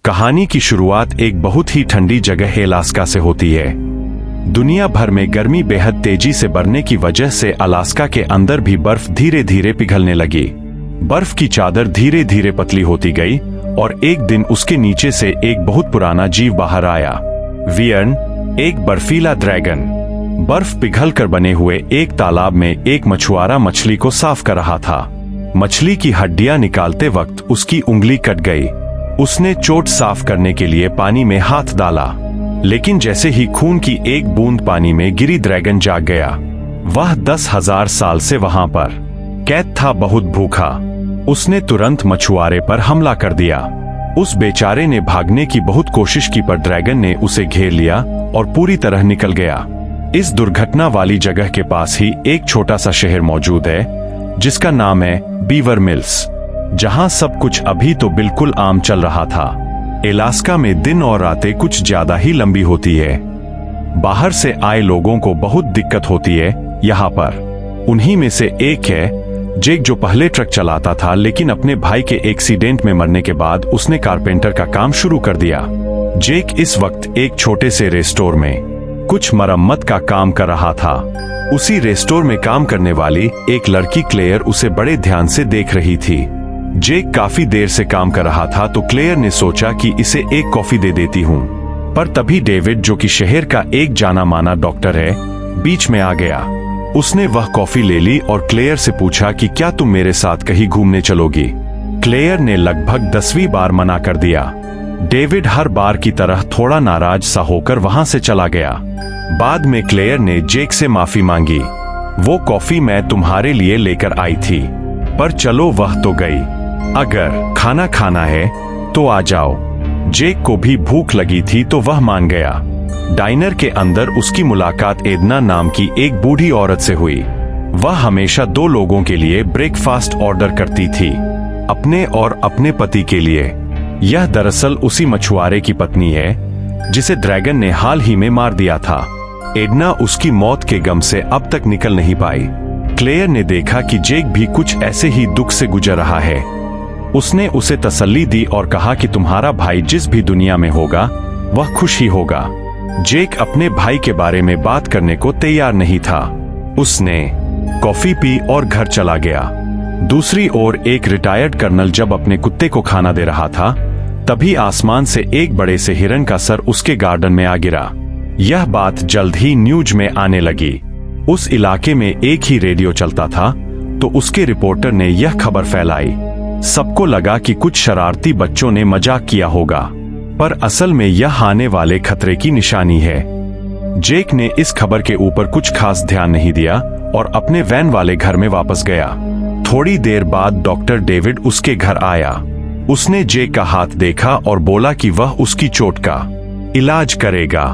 कहानी की शुरुआत एक बहुत ही ठंडी जगह अलास्का से होती है। दुनिया भर में गर्मी बेहद तेजी से बढ़ने की वजह से अलास्का के अंदर भी बर्फ धीरे धीरे पिघलने लगी। बर्फ की चादर धीरे धीरे पतली होती गई और एक दिन उसके नीचे से एक बहुत पुराना जीव बाहर आया। वियर्न, एक बर्फीला ड्रैगन। बर्फ पिघलकर बने हुए एक तालाब में एक मछुआरा मछली को साफ कर रहा था। मछली की हड्डियां निकालते वक्त उसकी उंगली कट गई। उसने चोट साफ करने के लिए पानी में हाथ डाला, लेकिन जैसे ही खून की एक बूंद पानी में गिरी, ड्रैगन जाग गया। वह 10,000 साल से वहां पर कैद था, बहुत भूखा। उसने तुरंत मछुआरे पर हमला कर दिया। उस बेचारे ने भागने की बहुत कोशिश की, पर ड्रैगन ने उसे घेर लिया और पूरी तरह निकल गया। इस दुर्घटना वाली जगह के पास ही एक छोटा सा शहर मौजूद है जिसका नाम है बीवर मिल्स, जहां सब कुछ अभी तो बिल्कुल आम चल रहा था। अलास्का में दिन और रातें कुछ ज्यादा ही लंबी होती है। बाहर से आए लोगों को बहुत दिक्कत होती है यहाँ पर। उन्हीं में से एक है जेक, जो पहले ट्रक चलाता था, लेकिन अपने भाई के एक्सीडेंट में मरने के बाद उसने कारपेंटर का काम शुरू कर दिया। जेक इस वक्त एक छोटे से रेस्टोर में कुछ मरम्मत का काम कर रहा था। उसी रेस्टोर में काम करने वाली एक लड़की क्लेयर उसे बड़े ध्यान से देख रही थी। जेक काफी देर से काम कर रहा था तो क्लेयर ने सोचा कि इसे एक कॉफी दे देती हूँ। पर तभी डेविड, जो कि शहर का एक जाना माना डॉक्टर है, बीच में आ गया। उसने वह कॉफी ले ली और क्लेयर से पूछा कि क्या तुम मेरे साथ कहीं घूमने चलोगी। क्लेयर ने लगभग 10वीं बार मना कर दिया। डेविड हर बार की तरह थोड़ा नाराज सा होकर वहां से चला गया। बाद में क्लेयर ने जेक से माफी मांगी। वो कॉफी मैं तुम्हारे लिए लेकर आई थी, पर चलो वह तो गई। अगर खाना खाना है तो आ जाओ। जेक को भी भूख लगी थी तो वह मान गया। डाइनर के अंदर उसकी मुलाकात एडना नाम की एक बूढ़ी औरत से हुई। वह हमेशा 2 लोगों के लिए ब्रेकफास्ट ऑर्डर करती थी, अपने और अपने पति के लिए। यह दरअसल उसी मछुआरे की पत्नी है जिसे ड्रैगन ने हाल ही में मार दिया था। एडना उसकी मौत के गम से अब तक निकल नहीं पाई। क्लेयर ने देखा कि जेक भी कुछ ऐसे ही दुख से गुजर रहा है। उसने उसे तसल्ली दी और कहा कि तुम्हारा भाई जिस भी दुनिया में होगा वह खुश ही होगा। जेक अपने भाई के बारे में बात करने को तैयार नहीं था। उसने कॉफी पी और घर चला गया। दूसरी ओर एक रिटायर्ड कर्नल जब अपने कुत्ते को खाना दे रहा था, तभी आसमान से एक बड़े से हिरन का सर उसके गार्डन में आ गिरा। यह बात जल्द ही न्यूज में आने लगी। उस इलाके में एक ही रेडियो चलता था, तो उसके रिपोर्टर ने यह खबर फैलाई। सबको लगा कि कुछ शरारती बच्चों ने मजाक किया होगा, पर असल में यह आने वाले खतरे की निशानी है। जेक ने इस खबर के ऊपर कुछ खास ध्यान नहीं दिया और अपने वैन वाले घर में वापस गया। थोड़ी देर बाद डॉक्टर डेविड उसके घर आया। उसने जेक का हाथ देखा और बोला कि वह उसकी चोट का इलाज करेगा।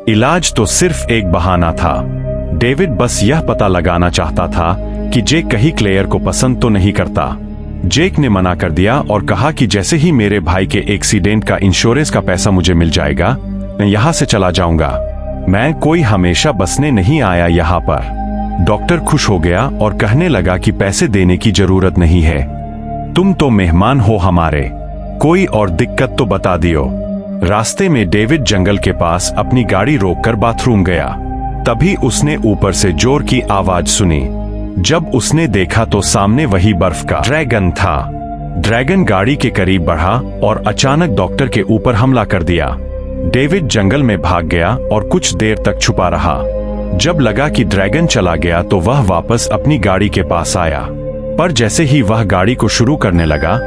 इलाज तो सिर्फ एक बहाना था। डेविड बस यह पता लगाना चाहता था कि जेक कहीं क्लेयर को पसंद तो नहीं करता। जेक ने मना कर दिया और कहा कि जैसे ही मेरे भाई के एक्सीडेंट का इंश्योरेंस का पैसा मुझे मिल जाएगा, मैं यहाँ से चला जाऊंगा। मैं कोई हमेशा बसने नहीं आया यहाँ पर। डॉक्टर खुश हो गया और कहने लगा कि पैसे देने की जरूरत नहीं है, तुम तो मेहमान हो हमारे, कोई और दिक्कत तो बता दियो। रास्ते में डेविड जंगल के पास अपनी गाड़ी रोककर बाथरूम गया। तभी उसने ऊपर से जोर की आवाज सुनी। जब उसने देखा तो सामने वही बर्फ का ड्रैगन था। ड्रैगन गाड़ी के करीब बढ़ा और अचानक डॉक्टर के ऊपर हमला कर दिया। डेविड जंगल में भाग गया और कुछ देर तक छुपा रहा। जब लगा कि ड्रैगन चला गया तो वह वापस अपनी गाड़ी के पास आया, पर जैसे ही वह गाड़ी को शुरू करने लगा,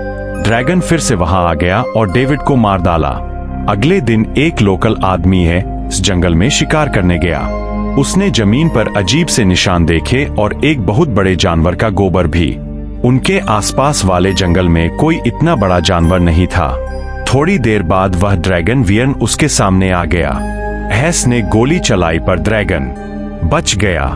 ड्रैगन फिर से वहां आ गया और डेविड को मार डाला। अगले दिन एक लोकल आदमी है इस जंगल में शिकार करने गया। उसने जमीन पर अजीब से निशान देखे और एक बहुत बड़े जानवर का गोबर भी। उनके आसपास वाले जंगल में कोई इतना बड़ा जानवर नहीं था। थोड़ी देर बाद वह ड्रैगन वियर्न उसके सामने आ गया। हैस ने गोली चलाई पर ड्रैगन बच गया।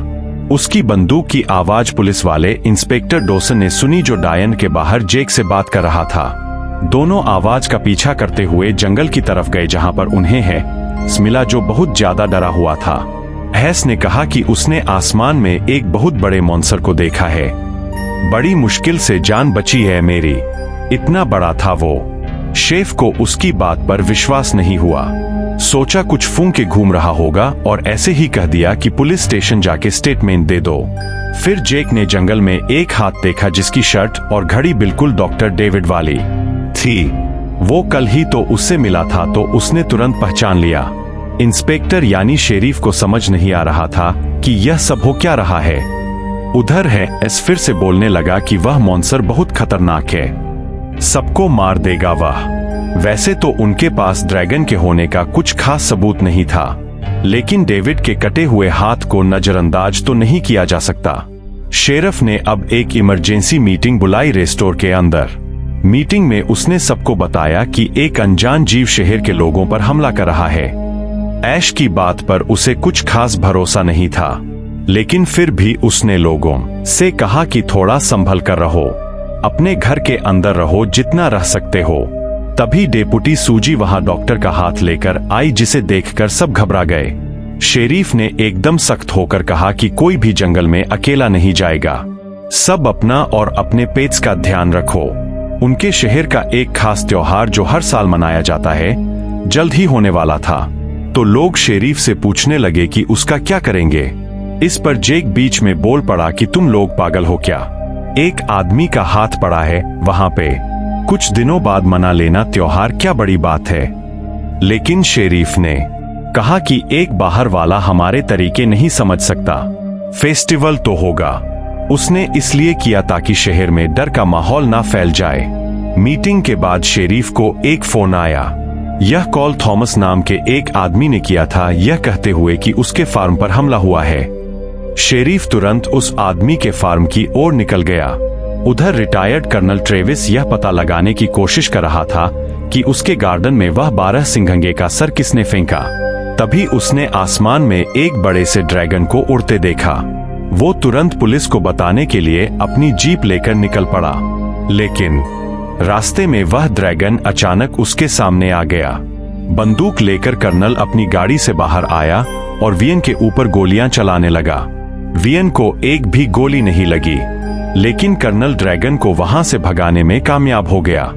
उसकी बंदूक की आवाज पुलिस वाले इंस्पेक्टर डॉसन ने सुनी, जो डायन के बाहर जेक से बात कर रहा था। दोनों आवाज का पीछा करते हुए जंगल की तरफ गए जहां पर उन्हें हैस मिला, जो बहुत ज्यादा डरा हुआ था। हैस ने कहा कि उसने आसमान में एक बहुत बड़े मॉन्स्टर को देखा है। बड़ी मुश्किल से जान बची है मेरी, इतना बड़ा था वो। शेफ को उसकी बात पर विश्वास नहीं हुआ। सोचा कुछ फूंक के घूम रहा होगा और ऐसे ही कह दिया कि पुलिस स्टेशन जाके स्टेटमेंट दे दो। फिर जेक ने जंगल में एक हाथ देखा जिसकी शर्ट और घड़ी बिल्कुल डॉक्टर डेविड वाली थी। वो कल ही तो उससे मिला था, तो उसने तुरंत पहचान लिया। इंस्पेक्टर यानी शेरीफ को समझ नहीं आ रहा था कि यह सब हो क्या रहा है। उधर है एस फिर से बोलने लगा कि वह मॉन्स्टर बहुत खतरनाक है, सबको मार देगा वह। वैसे तो उनके पास ड्रैगन के होने का कुछ खास सबूत नहीं था, लेकिन डेविड के कटे हुए हाथ को नजरअंदाज तो नहीं किया जा सकता। शेरिफ ने अब एक इमरजेंसी मीटिंग बुलाई रेस्टोर के अंदर। मीटिंग में उसने सबको बताया कि एक अनजान जीव शहर के लोगों पर हमला कर रहा है। ऐश की बात पर उसे कुछ खास भरोसा नहीं था, लेकिन फिर भी उसने लोगों से कहा कि थोड़ा संभल कर रहो, अपने घर के अंदर रहो जितना रह सकते हो। तभी डेपुटी सूजी वहां डॉक्टर का हाथ लेकर आई, जिसे देखकर सब घबरा गए। शेरीफ ने एकदम सख्त होकर कहा कि कोई भी जंगल में अकेला नहीं जाएगा, सब अपना और अपने पेट्स का ध्यान रखो। उनके शहर का एक खास त्योहार जो हर साल मनाया जाता है जल्द ही होने वाला था, तो लोग शेरीफ से पूछने लगे कि उसका क्या करेंगे। इस पर जेक बीच में बोल पड़ा कि तुम लोग पागल हो क्या, एक आदमी का हाथ पड़ा है वहां पे, कुछ दिनों बाद मना लेना त्योहार क्या बड़ी बात है। लेकिन शेरीफ ने कहा कि एक बाहर वाला हमारे तरीके नहीं समझ सकता, फेस्टिवल तो होगा। उसने इसलिए किया ताकि शहर में डर का माहौल ना फैल जाए। मीटिंग के बाद शेरीफ को एक फोन आया। यह कॉल थॉमस नाम के एक आदमी ने किया था, यह कहते हुए कि उसके फार्म पर हमला हुआ है। शेरीफ तुरंत उस आदमी के फार्म की ओर निकल गया। उधर रिटायर्ड कर्नल ट्रेविस यह पता लगाने की कोशिश कर रहा था कि उसके गार्डन में वह 12 सिंघंगे का सर किसने फेंका। तभी उसने आसमान में एक बड़े से ड्रैगन को उड़ते देखा। वो तुरंत पुलिस को बताने के लिए अपनी जीप लेकर निकल पड़ा, लेकिन रास्ते में वह ड्रैगन अचानक उसके सामने आ गया। बंदूक लेकर कर्नल अपनी गाड़ी से बाहर आया और वियन के ऊपर गोलियां चलाने लगा। वियन को एक भी गोली नहीं लगी, लेकिन कर्नल ड्रैगन को वहां से भगाने में कामयाब हो गया।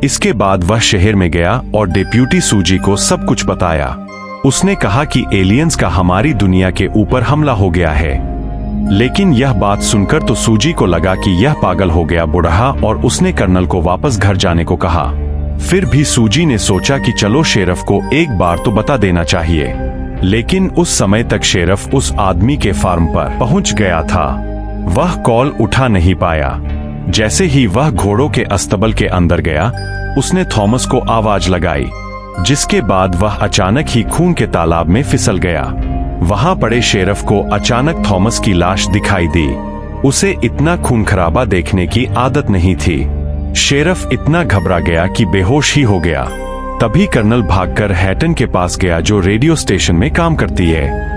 इसके बाद वह शहर में गया और डेप्यूटी सूजी को सब कुछ बताया। उसने कहा कि एलियंस का हमारी दुनिया के ऊपर हमला हो गया है। लेकिन यह बात सुनकर तो सूजी को लगा कि यह पागल हो गया बुढ़ा, और उसने कर्नल को वापस घर जाने को कहा। फिर भी सूजी ने सोचा कि चलो शेरिफ को एक बार तो बता देना चाहिए, लेकिन उस समय तक शेरिफ उस आदमी के फार्म पर पहुंच गया था। वह कॉल उठा नहीं पाया। जैसे ही वह घोड़ों के अस्तबल के अंदर गया, उसने थॉमस को आवाज लगाई, जिसके बाद वह अचानक ही खून के तालाब में फिसल गया। वहां पड़े शेरिफ को अचानक थॉमस की लाश दिखाई दी। उसे इतना खून खराबा देखने की आदत नहीं थी। शेरिफ इतना घबरा गया कि बेहोश ही हो गया। तभी कर्नल भागकर हैटन के पास गया, जो रेडियो स्टेशन में काम करती है।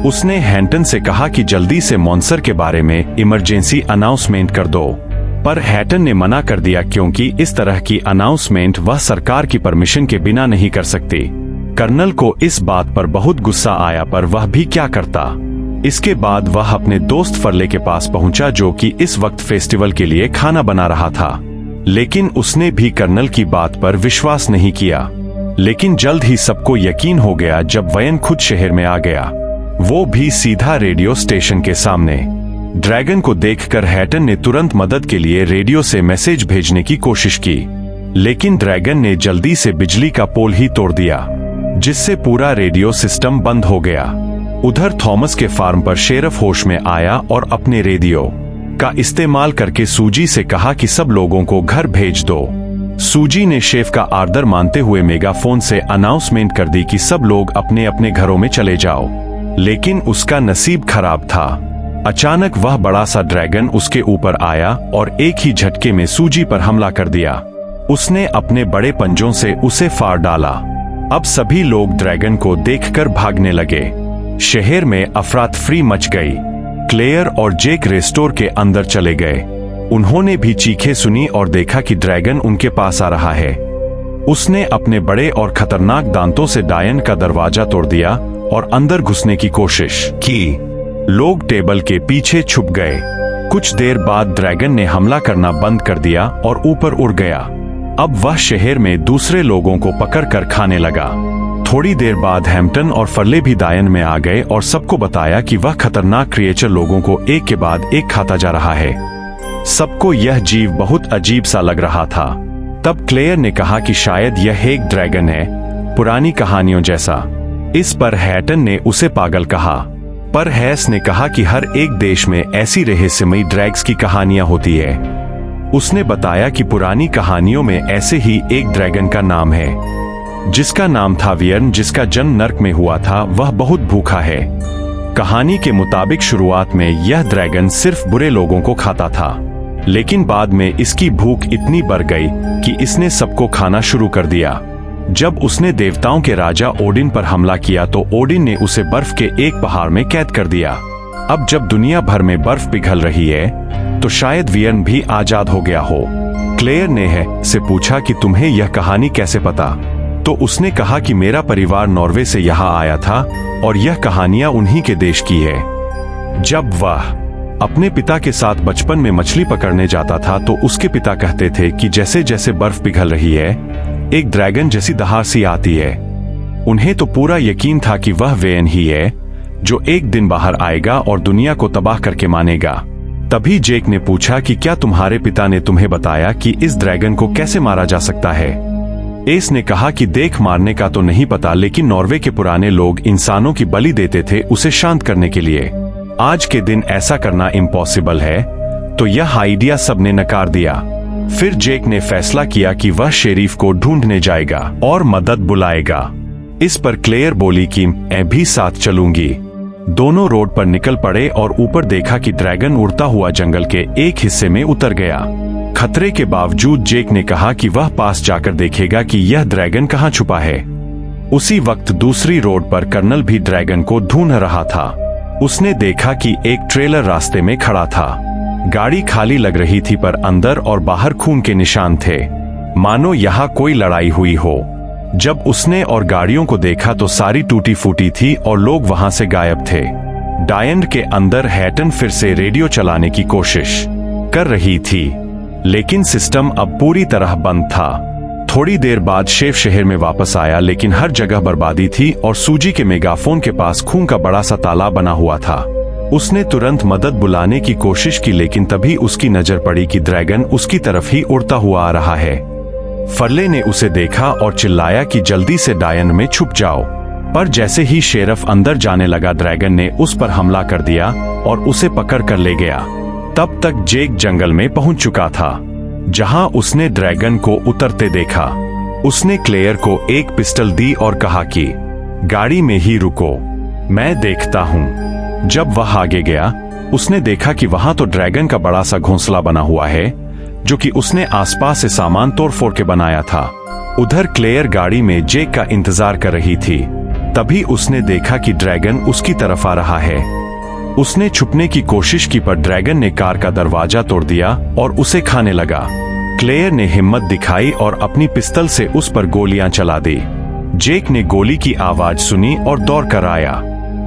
उसने हैटन से कहा कि जल्दी से मॉन्स्टर के बारे में इमरजेंसी अनाउंसमेंट कर दो, पर हैटन ने मना कर दिया क्योंकि इस तरह की अनाउंसमेंट वह सरकार की परमिशन के बिना नहीं कर सकती। कर्नल को इस बात पर बहुत गुस्सा आया, पर वह भी क्या करता। इसके बाद वह अपने दोस्त फरले के पास पहुंचा, जो कि इस वक्त फेस्टिवल के लिए खाना बना रहा था। लेकिन उसने भी कर्नल की बात पर विश्वास नहीं किया। लेकिन जल्द ही सबको यकीन हो गया जब वयन खुद शहर में आ गया, वो भी सीधा रेडियो स्टेशन के सामने। ड्रैगन को देखकर हैटन ने तुरंत मदद के लिए रेडियो से मैसेज भेजने की कोशिश की, लेकिन ड्रैगन ने जल्दी से बिजली का पोल ही तोड़ दिया, जिससे पूरा रेडियो सिस्टम बंद हो गया। उधर थॉमस के फार्म पर शेरिफ होश में आया और अपने रेडियो का इस्तेमाल करके सूजी से कहा कि सब लोगों को घर भेज दो। सूजी ने शेफ का आर्डर मानते हुए मेगाफोन से अनाउंसमेंट कर दी कि सब लोग अपने अपने घरों में चले जाओ। लेकिन उसका नसीब खराब था। अचानक वह बड़ा सा ड्रैगन उसके ऊपर आया और एक ही झटके में सूजी पर हमला कर दिया। उसने अपने बड़े पंजों से उसे फाड़ डाला। अब सभी लोग ड्रैगन को देखकर भागने लगे। शहर में अफरा-तफरी मच गई। क्लेयर और जेक रेस्टोर के अंदर चले गए। उन्होंने भी चीखें सुनी और देखा कि ड्रैगन उनके पास आ रहा है। उसने अपने बड़े और खतरनाक दांतों से डायन का दरवाजा तोड़ दिया और अंदर घुसने की कोशिश की। लोग टेबल के पीछे छुप गए। कुछ देर बाद ड्रैगन ने हमला करना बंद कर दिया और ऊपर उड़ गया। अब वह शहर में दूसरे लोगों को पकड़कर खाने लगा। थोड़ी देर बाद हैम्पटन और फर्ले भी डायन में आ गए और सबको बताया कि वह खतरनाक क्रिएचर लोगों को एक के बाद एक खाता जा रहा है। सबको यह जीव बहुत अजीब सा लग रहा था। तब क्लेयर ने कहा कि शायद यह एक ड्रैगन है, पुरानी कहानियों जैसा। इस पर हैटन ने उसे पागल कहा, पर हैस ने कहा कि हर एक देश में ऐसी रहस्यमयी ड्रैग्स की कहानियां होती है। उसने बताया कि पुरानी कहानियों में ऐसे ही एक ड्रैगन का नाम है, जिसका नाम था वियर्न, जिसका जन्म नर्क में हुआ था। वह बहुत भूखा है। कहानी के मुताबिक शुरुआत में यह ड्रैगन सिर्फ बुरे लोगों को खाता था, लेकिन बाद में इसकी भूख इतनी बढ़ गई कि इसने सबको खाना शुरू कर दिया। जब उसने देवताओं के राजा ओडिन पर हमला किया तो ओडिन ने उसे बर्फ के एक पहाड़ में कैद कर दिया। अब जब दुनिया भर में बर्फ पिघल रही है तो शायद वियर्न भी आजाद हो गया हो। क्लेयर ने है से पूछा कि तुम्हें यह कहानी कैसे पता? तो उसने कहा कि मेरा परिवार नॉर्वे से यहाँ आया था और यह कहानियां उन्हीं के देश की है। जब वह अपने पिता के साथ बचपन में मछली पकड़ने जाता था तो उसके पिता कहते थे कि जैसे जैसे बर्फ पिघल रही है एक ड्रैगन जैसी दहाड़ सी आती है। उन्हें तो पूरा यकीन था कि वह वेयन ही है जो एक दिन बाहर आएगा और दुनिया को तबाह करके मानेगा। तभी जेक ने पूछा कि क्या तुम्हारे पिता ने तुम्हें बताया कि इस ड्रैगन को कैसे मारा जा सकता है? एस ने कहा कि देख, मारने का तो नहीं पता, लेकिन नॉर्वे के पुराने लोग इंसानों की बलि देते थे उसे शांत करने के लिए। आज के दिन ऐसा करना इम्पॉसिबल है। तो यह आइडिया सबने नकार दिया। फिर जेक ने फैसला किया कि वह शेरीफ को ढूंढने जाएगा और मदद बुलाएगा। इस पर क्लेयर बोली कि मैं भी साथ चलूंगी। दोनों रोड पर निकल पड़े और ऊपर देखा कि ड्रैगन उड़ता हुआ जंगल के एक हिस्से में उतर गया। खतरे के बावजूद जेक ने कहा कि वह पास जाकर देखेगा कि यह ड्रैगन कहाँ छुपा है। उसी वक्त दूसरी रोड पर कर्नल भी ड्रैगन को ढूंढ रहा था। उसने देखा कि एक ट्रेलर रास्ते में खड़ा था। गाड़ी खाली लग रही थी, पर अंदर और बाहर खून के निशान थे, मानो यहाँ कोई लड़ाई हुई हो। जब उसने और गाड़ियों को देखा तो सारी टूटी फूटी थी और लोग वहां से गायब थे। डायन के अंदर हैटन फिर से रेडियो चलाने की कोशिश कर रही थी, लेकिन सिस्टम अब पूरी तरह बंद था। थोड़ी देर बाद शेफ शहर में वापस आया, लेकिन हर जगह बर्बादी थी और सूजी के मेगाफोन के पास खून का बड़ा सा ताला बना हुआ था। उसने तुरंत मदद बुलाने की कोशिश की, लेकिन तभी उसकी नजर पड़ी कि ड्रैगन उसकी तरफ ही उड़ता हुआ आ रहा है। फर्ले ने उसे देखा और चिल्लाया कि जल्दी से डायन में छुप जाओ। पर जैसे ही शेरफ अंदर जाने लगा, ड्रैगन ने उस पर हमला कर दिया और उसे पकड़ कर ले गया। तब तक जेक जंगल में पहुंच चुका था, जहां उसने ड्रैगन को उतरते देखा। उसने क्लेयर को एक पिस्टल दी और कहा कि गाड़ी में ही रुको, मैं देखता हूं। जब वह आगे गया, उसने देखा कि वहां तो ड्रैगन का बड़ा सा घोंसला बना हुआ है, जो कि उसने आसपास से सामान तोड़फोड़ के बनाया था। उधर क्लेयर गाड़ी में जेक का इंतजार कर रही थी। तभी उसने देखा कि ड्रैगन उसकी तरफ आ रहा है। उसने छुपने की कोशिश की, पर ड्रैगन ने कार का दरवाजा तोड़ दिया और उसे खाने लगा। क्लेयर ने हिम्मत दिखाई और अपनी पिस्तल से उस पर गोलियां चला दी। जेक ने गोली की आवाज सुनी और दौड़ कर आया,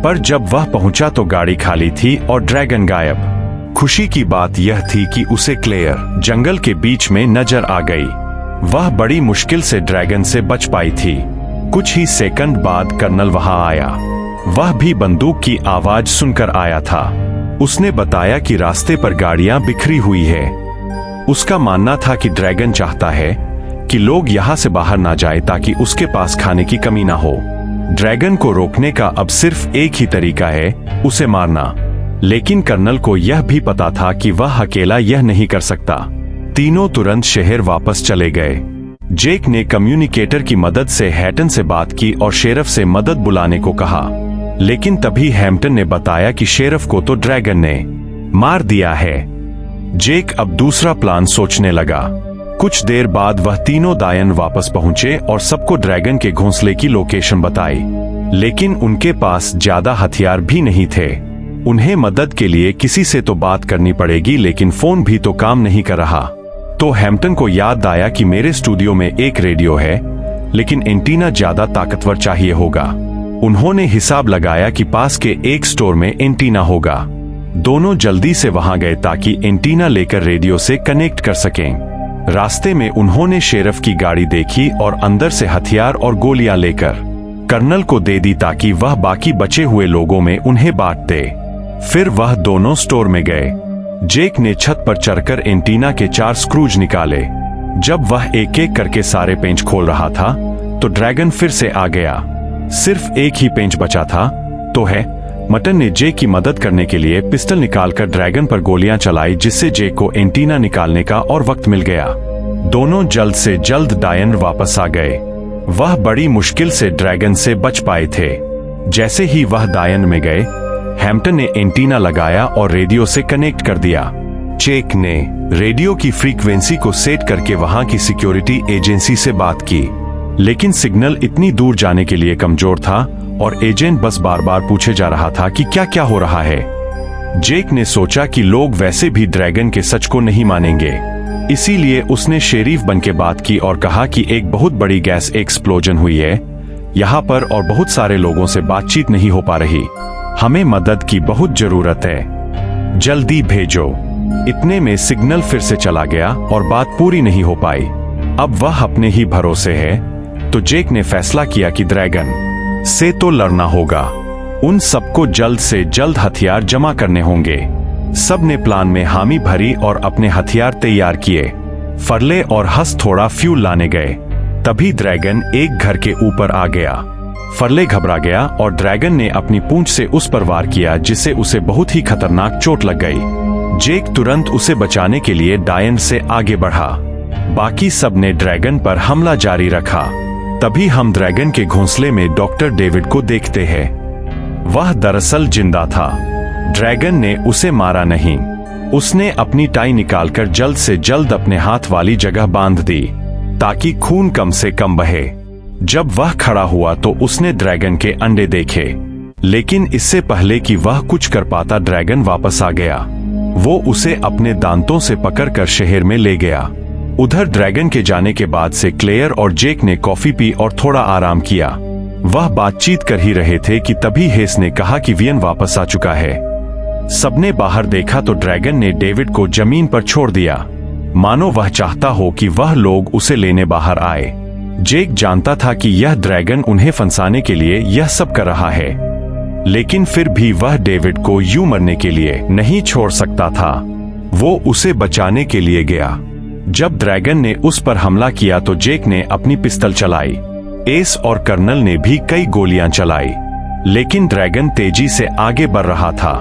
पर जब वह पहुंचा तो गाड़ी खाली थी और ड्रैगन गायब। खुशी की बात यह थी कि उसे क्लेयर जंगल के बीच में नजर आ गई। वह बड़ी मुश्किल से ड्रैगन से बच पाई थी। कुछ ही सेकंड बाद कर्नल वहां आया। वह भी बंदूक की आवाज सुनकर आया था। उसने बताया कि रास्ते पर गाड़ियां बिखरी हुई है। उसका मानना था कि ड्रैगन चाहता है कि लोग यहां से बाहर ना जाए ताकि उसके पास खाने की कमी ना हो। ड्रैगन को रोकने का अब सिर्फ एक ही तरीका है, उसे मारना। लेकिन कर्नल को यह भी पता था कि वह अकेला यह नहीं कर सकता। तीनों तुरंत शहर वापस चले गए। जेक ने कम्युनिकेटर की मदद से हैटन से बात की और शेरफ से मदद बुलाने को कहा, लेकिन तभी हैम्पटन ने बताया कि शेरफ को तो ड्रैगन ने मार दिया है। जेक अब दूसरा प्लान सोचने लगा। कुछ देर बाद वह तीनों डायन वापस पहुंचे और सबको ड्रैगन के घोंसले की लोकेशन बताई, लेकिन उनके पास ज्यादा हथियार भी नहीं थे। उन्हें मदद के लिए किसी से तो बात करनी पड़ेगी, लेकिन फोन भी तो काम नहीं कर रहा। तो हैम्पटन को याद आया कि मेरे स्टूडियो में एक रेडियो है, लेकिन एंटीना ज्यादा ताकतवर चाहिए होगा। उन्होंने हिसाब लगाया कि पास के एक स्टोर में एंटीना होगा। दोनों जल्दी से वहां गए ताकि एंटीना लेकर रेडियो से कनेक्ट कर सकें। रास्ते में उन्होंने शेरिफ की गाड़ी देखी और अंदर से हथियार और गोलियां लेकर कर्नल को दे दी ताकि वह बाकी बचे हुए लोगों में उन्हें बांट दे। फिर वह दोनों स्टोर में गए। जेक ने छत पर चढ़कर एंटीना के 4 स्क्रूज निकाले। जब वह एक एक करके सारे पेंच खोल रहा था तो ड्रैगन फिर से आ गया। सिर्फ एक ही पेंच बचा था तो है मटन ने जेक की मदद करने के लिए पिस्टल निकालकर ड्रैगन पर गोलियां चलाई, जिससे जेक को एंटीना निकालने का और वक्त मिल गया। दोनों जल्द से जल्द डायन वापस आ गए। वह बड़ी मुश्किल से ड्रैगन से बच पाए थे। जैसे ही वह डायन में गए, हैम्पटन ने एंटीना लगाया और रेडियो से कनेक्ट कर दिया। जेक ने रेडियो की फ्रीक्वेंसी को सेट करके वहां की सिक्योरिटी एजेंसी से बात की, लेकिन सिग्नल इतनी दूर जाने के लिए कमजोर था और एजेंट बस बार बार पूछे जा रहा था कि क्या क्या हो रहा है। जेक ने सोचा कि लोग वैसे भी ड्रैगन के सच को नहीं मानेंगे, इसीलिए उसने शेरीफ बनके बात की और कहा कि एक बहुत बड़ी गैस एक्सप्लोजन हुई है यहाँ पर और बहुत सारे लोगों से बातचीत नहीं हो पा रही। हमें मदद की बहुत जरूरत है, जल्दी भेजो। इतने में सिग्नल फिर से चला गया और बात पूरी नहीं हो पाई। अब वह अपने ही भरोसे है, तो जेक ने फैसला किया कि ड्रैगन से तो लड़ना होगा। उन सबको जल्द से जल्द हथियार जमा करने होंगे। सब ने प्लान में हामी भरी और अपने हथियार तैयार किए। फरले और हंस थोड़ा फ्यूल लाने गए। तभी ड्रैगन एक घर के ऊपर आ गया। फरले घबरा गया और ड्रैगन ने अपनी पूंछ से उस पर वार किया, जिससे उसे बहुत ही खतरनाक चोट लग गई। जेक तुरंत उसे बचाने के लिए डायन से आगे बढ़ा। बाकी सब ने ड्रैगन पर हमला जारी रखा। तभी हम ड्रैगन के घोंसले में डॉक्टर डेविड को देखते हैं। वह दरअसल जिंदा था। ड्रैगन ने उसे मारा नहीं। उसने अपनी टाई निकालकर जल्द से जल्द अपने हाथ वाली जगह बांध दी ताकि खून कम से कम बहे। जब वह खड़ा हुआ तो उसने ड्रैगन के अंडे देखे, लेकिन इससे पहले कि वह कुछ कर पाता ड्रैगन वापस आ गया। वो उसे अपने दांतों से पकड़कर शहर में ले गया। उधर ड्रैगन के जाने के बाद से क्लेयर और जेक ने कॉफी पी और थोड़ा आराम किया। वह बातचीत कर ही रहे थे कि तभी हेस ने कहा कि वियन वापस आ चुका है। सबने बाहर देखा तो ड्रैगन ने डेविड को जमीन पर छोड़ दिया, मानो वह चाहता हो कि वह लोग उसे लेने बाहर आए। जेक जानता था कि यह ड्रैगन उन्हें फंसाने के लिए यह सब कर रहा है, लेकिन फिर भी वह डेविड को यूं मरने के लिए नहीं छोड़ सकता था। वो उसे बचाने के लिए गया। जब ड्रैगन ने उस पर हमला किया तो जेक ने अपनी पिस्टल चलाई। एस और कर्नल ने भी कई गोलियां चलाई, लेकिन ड्रैगन तेजी से आगे बढ़ रहा था।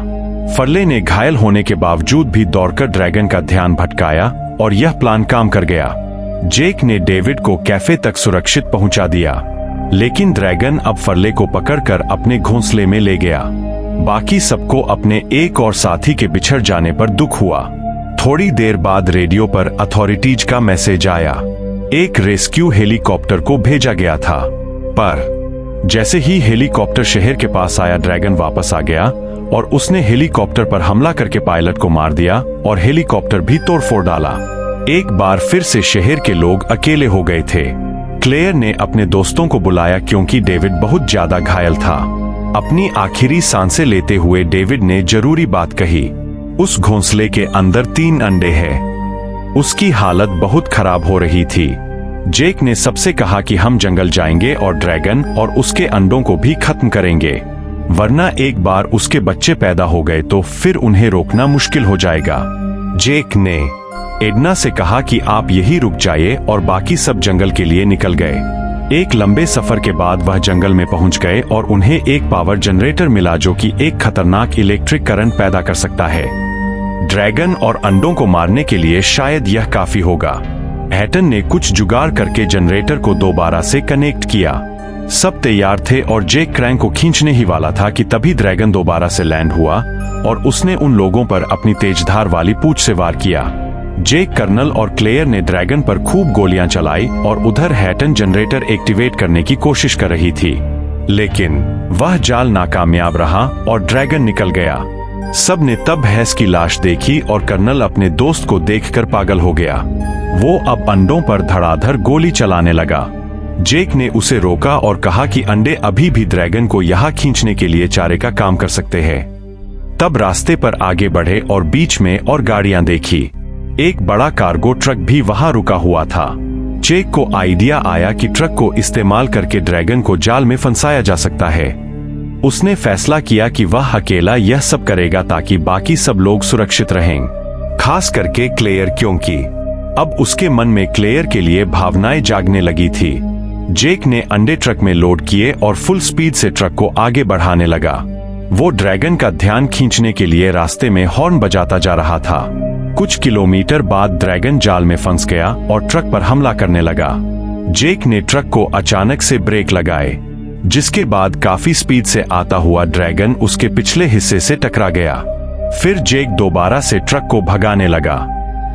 फरले ने घायल होने के बावजूद भी दौड़कर ड्रैगन का ध्यान भटकाया और यह प्लान काम कर गया। जेक ने डेविड को कैफे तक सुरक्षित पहुंचा दिया, लेकिन ड्रैगन अब फरले को पकड़कर अपने घोंसले में ले गया। बाकी सबको अपने एक और साथी के बिछड़ जाने पर दुख हुआ। थोड़ी देर बाद रेडियो पर अथॉरिटीज का मैसेज आया। एक रेस्क्यू हेलीकॉप्टर को भेजा गया था, पर जैसे ही हेलीकॉप्टर शहर के पास आया, ड्रैगन वापस आ गया और उसने हेलीकॉप्टर पर हमला करके पायलट को मार दिया और हेलीकॉप्टर भी तोड़फोड़ डाला। एक बार फिर से शहर के लोग अकेले हो गए थे। क्लेयर ने अपने दोस्तों को बुलाया क्योंकि डेविड बहुत ज्यादा घायल था। अपनी आखिरी सांसें लेते हुए डेविड ने जरूरी बात कही। उस घोंसले के अंदर 3 अंडे हैं। उसकी हालत बहुत खराब हो रही थी। जेक ने सबसे कहा कि हम जंगल जाएंगे और ड्रैगन और उसके अंडों को भी खत्म करेंगे, वरना एक बार उसके बच्चे पैदा हो गए तो फिर उन्हें रोकना मुश्किल हो जाएगा। जेक ने एडना से कहा कि आप यहीं रुक जाइए और बाकी सब जंगल के लिए निकल गए। एक लंबे सफर के बाद वह जंगल में पहुंच गए और उन्हें एक पावर जनरेटर मिला जो कि एक खतरनाक इलेक्ट्रिक करंट पैदा कर सकता है। ड्रैगन और अंडों को मारने के लिए शायद यह काफी होगा। हैटन ने कुछ जुगाड़ करके जनरेटर को दोबारा से कनेक्ट किया। सब तैयार थे और जेक क्रैंक को खींचने ही वाला था कि तभी ड्रैगन दोबारा से लैंड हुआ और उसने उन लोगों पर अपनी तेजधार वाली पूंछ से वार किया। जेक, कर्नल और क्लेयर ने ड्रैगन पर खूब गोलियां चलाई और उधर हैटन जनरेटर एक्टिवेट करने की कोशिश कर रही थी, लेकिन वह जाल नाकामयाब रहा और ड्रैगन निकल गया। सब ने तब हैस की लाश देखी और कर्नल अपने दोस्त को देखकर पागल हो गया। वो अब अंडों पर धड़ाधड़ गोली चलाने लगा। जेक ने उसे रोका और कहा कि अंडे अभी भी ड्रैगन को यहाँ खींचने के लिए चारे का काम कर सकते हैं। तब रास्ते पर आगे बढ़े और बीच में और गाड़ियां देखी। एक बड़ा कार्गो ट्रक भी वहां रुका हुआ था। जेक को आइडिया आया कि ट्रक को इस्तेमाल करके ड्रैगन को जाल में फंसाया जा सकता है। उसने फैसला किया कि वह अकेला यह सब करेगा ताकि बाकी सब लोग सुरक्षित रहें, खास करके क्लेयर, क्योंकि अब उसके मन में क्लेयर के लिए भावनाएं जागने लगी थी। जेक ने अंडे ट्रक में लोड किए और फुल स्पीड से ट्रक को आगे बढ़ाने लगा। वो ड्रैगन का ध्यान खींचने के लिए रास्ते में हॉर्न बजाता जा रहा था। कुछ किलोमीटर बाद ड्रैगन जाल में फंस गया और ट्रक पर हमला करने लगा। जेक ने ट्रक को अचानक से ब्रेक लगाए, जिसके बाद काफी स्पीड से आता हुआ ड्रैगन उसके पिछले हिस्से से टकरा गया। फिर जेक दोबारा से ट्रक को भगाने लगा।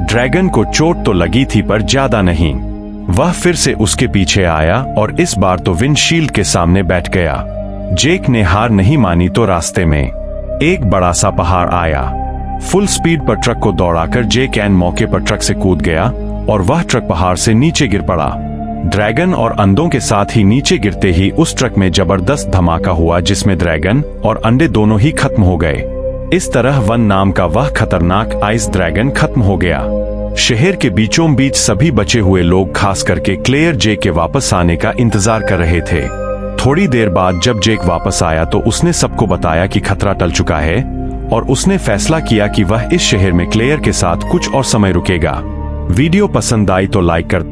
ड्रैगन को चोट तो लगी थी पर ज्यादा नहीं। वह फिर से उसके पीछे आया और इस बार तो विंडशील्ड के सामने बैठ गया। जेक ने हार नहीं मानी तो रास्ते में एक बड़ा सा पहाड़ आया। फुल स्पीड पर ट्रक को दौड़ाकर जेक एन मौके पर ट्रक से कूद गया और वह ट्रक पहाड़ से नीचे गिर पड़ा। ड्रैगन और अंडों के साथ ही नीचे गिरते ही उस ट्रक में जबरदस्त धमाका हुआ, जिसमें ड्रैगन और अंडे दोनों ही खत्म हो गए। इस तरह वन नाम का वह खतरनाक आइस ड्रैगन खत्म हो गया। शहर के बीचों बीच सभी बचे हुए लोग, खास करके क्लेयर, जेक के वापस आने का इंतजार कर रहे थे। थोड़ी देर बाद जब जेक वापस आया तो उसने सबको बताया कि खतरा टल चुका है और उसने फैसला किया कि वह इस शहर में क्लेयर के साथ कुछ और समय रुकेगा। वीडियो पसंद आई तो लाइक कर